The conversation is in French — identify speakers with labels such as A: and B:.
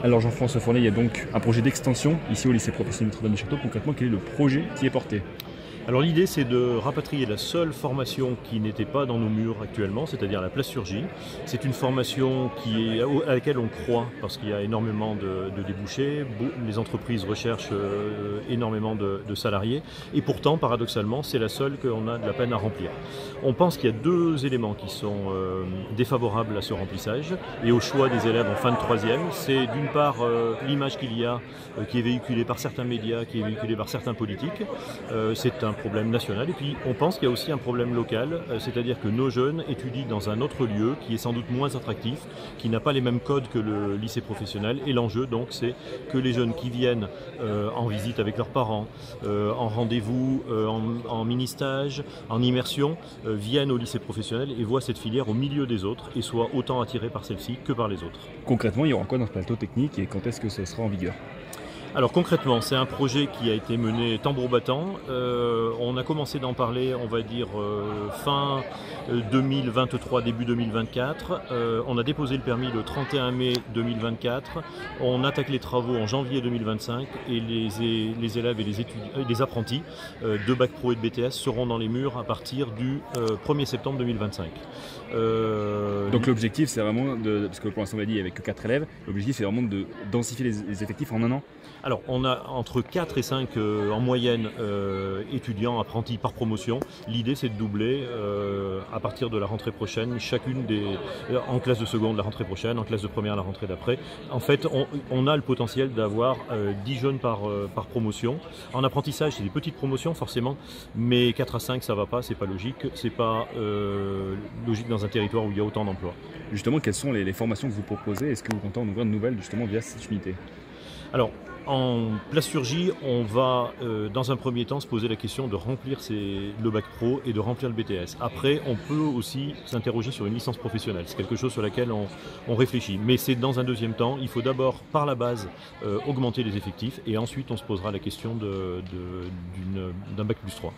A: Alors Jean-François Fournet, il y a donc un projet d'extension ici au lycée professionnel Notre-Dame-du-Château. Concrètement, quel est le projet qui est porté?
B: Alors l'idée c'est de rapatrier la seule formation qui n'était pas dans nos murs actuellement, c'est-à-dire la plasturgie. C'est une formation à laquelle on croit parce qu'il y a énormément de débouchés, les entreprises recherchent énormément de salariés et pourtant paradoxalement c'est la seule qu'on a de la peine à remplir. On pense qu'il y a deux éléments qui sont défavorables à ce remplissage et au choix des élèves en fin de troisième. C'est d'une part l'image qu'il y a qui est véhiculée par certains médias, qui est véhiculée par certains politiques. C'est un problème national et puis on pense qu'il y a aussi un problème local, c'est-à-dire que nos jeunes étudient dans un autre lieu qui est sans doute moins attractif, qui n'a pas les mêmes codes que le lycée professionnel et l'enjeu donc c'est que les jeunes qui viennent en visite avec leurs parents, en rendez-vous, en mini-stage, en immersion, viennent au lycée professionnel et voient cette filière au milieu des autres et soient autant attirés par celle-ci que par les autres.
A: Concrètement, il y aura quoi dans ce plateau technique et quand est-ce que ce sera en vigueur?
B: Alors concrètement, c'est un projet qui a été mené tambour battant. On a commencé d'en parler, on va dire, fin 2023, début 2024. On a déposé le permis le 31 mai 2024. On attaque les travaux en janvier 2025 et les élèves et les apprentis de Bac Pro et de BTS seront dans les murs à partir du 1er septembre 2025.
A: Donc l'objectif c'est vraiment, parce que pour l'instant on l'a dit avec que 4 élèves, l'objectif c'est vraiment de densifier les effectifs en un an?
B: Alors on a entre 4 et 5 en moyenne étudiants, apprentis par promotion. L'idée c'est de doubler à partir de la rentrée prochaine, chacune en classe de seconde la rentrée prochaine, en classe de première la rentrée d'après. En fait on a le potentiel d'avoir 10 jeunes par promotion. En apprentissage c'est des petites promotions forcément, mais 4 à 5 ça va pas, c'est pas logique. C'est pas logique dans un territoire où il y a autant d'emplois.
A: Justement, quelles sont les formations que vous proposez? Est-ce que vous comptez en ouvrir de nouvelles justement via cette unité?
B: Alors, en plasturgie, on va dans un premier temps se poser la question de remplir le Bac Pro et de remplir le BTS. Après, on peut aussi s'interroger sur une licence professionnelle. C'est quelque chose sur laquelle on réfléchit. Mais c'est dans un deuxième temps, il faut d'abord, par la base, augmenter les effectifs et ensuite on se posera la question d'un Bac+3.